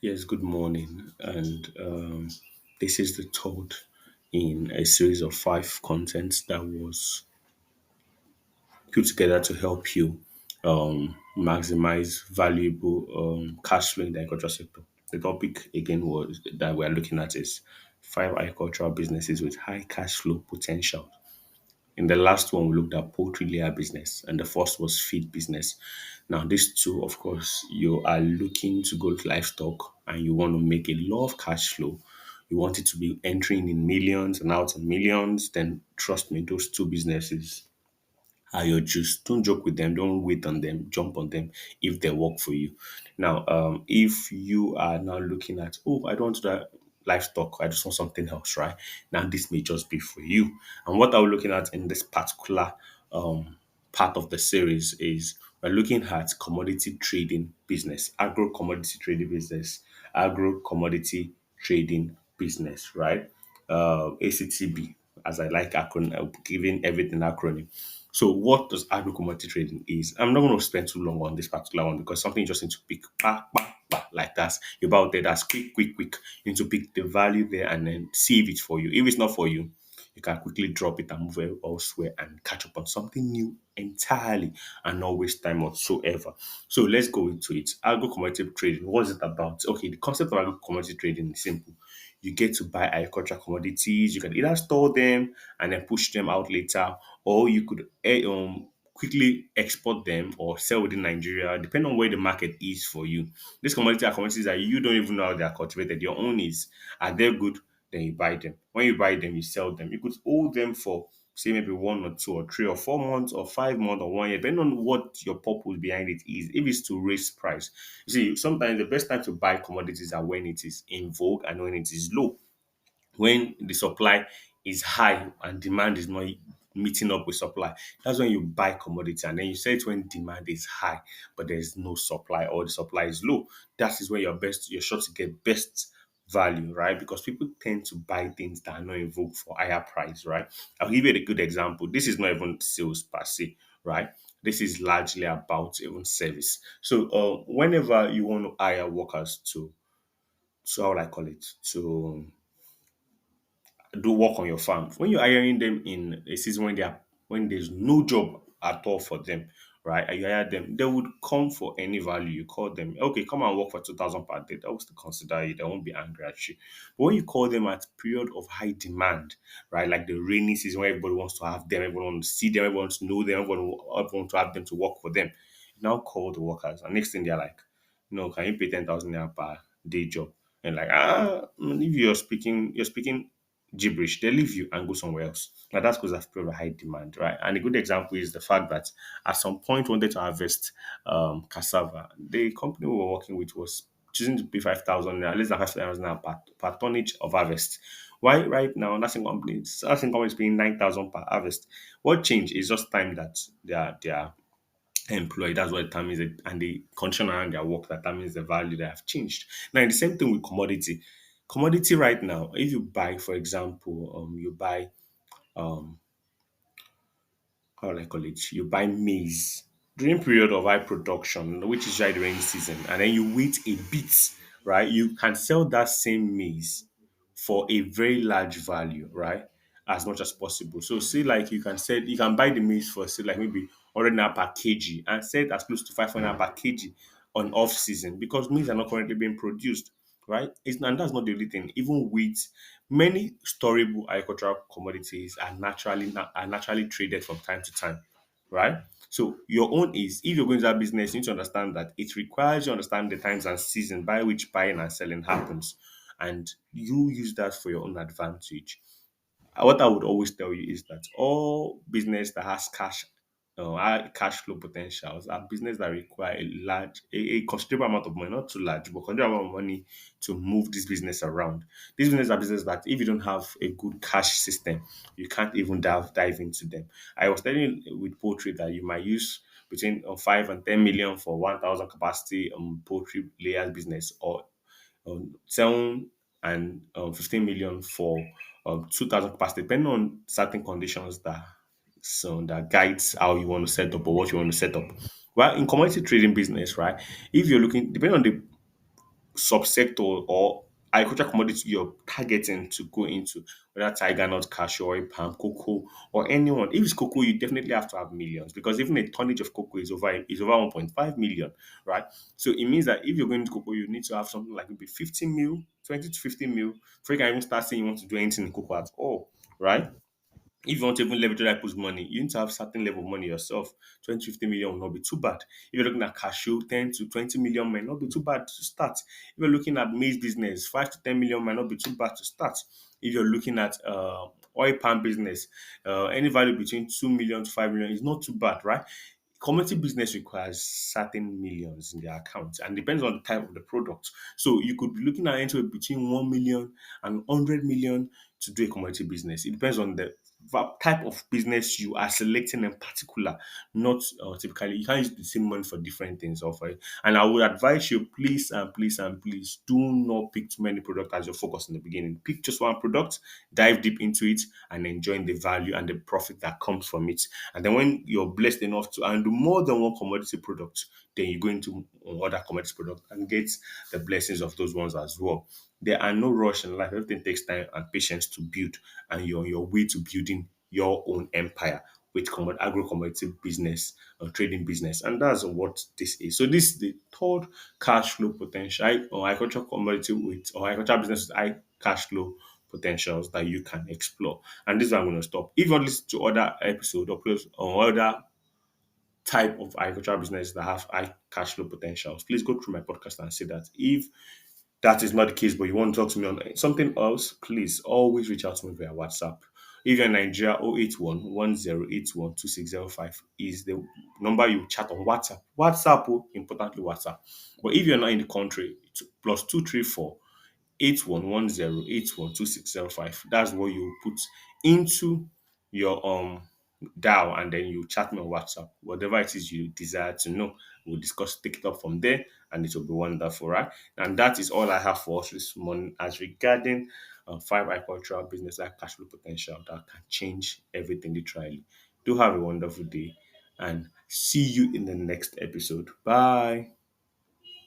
Yes, good morning. And this is the third in a series of five contents that was put together to help you maximize valuable cash flow in the agriculture sector. The topic again was that we're looking at is five agricultural businesses with high cash flow potential. In the last one, we looked at poultry layer business, and the first was feed business. Now, these two, of course, you are looking to go to livestock and you want to make a lot of cash flow. You want it to be entering in millions and out in millions, then trust me, those two businesses are your juice. Don't joke with them. Don't wait on them. Jump on them if they work for you. Now, if you are now looking at, oh, I don't want to do livestock. I just want something else, right? Now, this may just be for you. And what are we looking at in this particular part of the series is we're looking at commodity trading business, agro-commodity trading business, agro-commodity trading business, right? ACTB, as I like acronym, giving everything acronym. So what does agro-commodity trading is? I'm not going to spend too long on this particular one because something you just need to pick like that. You're about there, that's quick. You need to pick the value there and then see if it's for you. If it's not for you, you can quickly drop it and move elsewhere and catch up on something new entirely and not waste time whatsoever. So let's go into it. Agro-commodity trading, what is it about? Okay, the concept of agro-commodity trading is simple. You get to buy agricultural commodities. You can either store them and then push them out later, or you could quickly export them or sell within Nigeria, depending on where the market is for you. These commodities are commodities that you don't even know how they are cultivated. Your own is, are they good? Then you buy them. When you buy them, you sell them. You could hold them for say maybe 1 or 2 or 3 or 4 months or 5 months or 1 year, depending on what your purpose behind it is. If it's to raise price, you see, sometimes the best time to buy commodities are when it is in vogue and when it is low. When the supply is high and demand is not meeting up with supply, that's when you buy commodity, and then you sell it when demand is high but there is no supply or the supply is low. That is when you're sure to get best value, right? Because people tend to buy things that are not in vogue for higher price, right? I'll give you a good example. This is not even sales per se, right? This is largely about even service. So whenever you want to hire workers to how will I call it, to do work on your farm. When you're hiring them in a season when there's no job at all for them, right? And you hire them, they would come for any value. You call them, okay, come and work for 2,000 per day. They will still consider it. They won't be angry at you. But when you call them at period of high demand, right? Like the rainy season where everybody wants to have them, everyone wants to see them, everyone wants to know them, everyone wants to have them to work for them. You now call the workers, and next thing they're like, no, can you pay 10,000 naira per day job? And like, if you're speaking gibberish, they leave you and go somewhere else. Now that's because of period of high demand, right? And a good example is the fact that at some point wanted to harvest cassava. The company we were working with was choosing to pay 5,000 naira, less than 5,000 naira per tonnage of harvest. Why right now nothing company is paying 9,000 per harvest? What changed is just time that they are employed. That's what determines it, and the condition around their work that determines the value they have changed. Now, the same thing with commodity. Commodity right now, if you buy, for example, you buy how will I call it? You buy maize during period of high production, which is right during season, and then you wait a bit, right? You can sell that same maize for a very large value, right? As much as possible. So say like you can buy the maize for say like maybe 100 naira per kg and sell it as close to 500 per kg on off season because maize are not currently being produced, right? And that's not the only thing. Even wheat, many storable agricultural commodities are naturally traded from time to time, right? So your own is if you're going to that business, you need to understand that it requires you understand the times and season by which buying and selling happens, and you use that for your own advantage. What I would always tell you is that all business that has high cash flow potentials are business that require a considerable amount of money, not too large, but considerable amount of money to move this business around. These business are business that if you don't have a good cash system, you can't even dive into them. I was telling you with poultry that you might use between 5 and 10 million for 1,000 capacity poultry layers business, or 7 and 15 million for 2,000 capacity, depending on certain conditions that guides how you want to set up or what you want to set up. Well, in commodity trading business, right? If you're looking, depending on the subsector or agricultural commodity you're targeting to go into, whether tiger nut, cashew, oil palm, cocoa, or anyone. If it's cocoa, you definitely have to have millions because even a tonnage of cocoa is over 1.5 million, right? So it means that if you're going to cocoa, you need to have something like maybe 15 mil, 20 to 15 mil, before you can even start saying you want to do anything in cocoa at all, right? If you want to even leverage other people's money, you need to have certain level of money yourself. 20, 50 million will not be too bad. If you're looking at cashew, 10 to 20 million might not be too bad to start. If you're looking at maize business, 5 to 10 million might not be too bad to start. If you're looking at oil palm business, any value between 2 million to 5 million is not too bad, right? Commodity business requires certain millions in their account and depends on the type of the product. So you could be looking at anywhere between 1 million and 100 million to do a commodity business. It depends on the type of business you are selecting in particular, not typically. You can't use the same money for different things. And I would advise you, please and please and please, do not pick too many products as your focus in the beginning. Pick just one product, dive deep into it, and enjoy the value and the profit that comes from it. And then when you're blessed enough to handle more than one commodity product, then you go into other commodity product and get the blessings of those ones as well. There are no rush in life. Everything takes time and patience to build, and you're on your way to building your own empire with agro-commodity business or trading business. And that's what this is. So this is the third cash flow potential or agricultural commodity with or agricultural business with high cash flow potentials that you can explore. And this is where I'm going to stop. If you want to listen to other episodes or other type of agricultural business that have high cash flow potentials, please go through my podcast and say that. If that is not the case, but you want to talk to me on something else, please always reach out to me via WhatsApp. If you're in Nigeria, 081 1081 2605 is the number you chat on WhatsApp. WhatsApp, importantly, WhatsApp. But if you're not in the country, it's plus 234 8110812605. That's what you put into your dial and then you chat me on WhatsApp. Whatever it is you desire to know, we'll discuss, take it up from there, and it will be wonderful, right? And that is all I have for us this morning as regarding five agricultural business like cash flow potential that can change everything literally. Do have a wonderful day and see you in the next episode. Bye.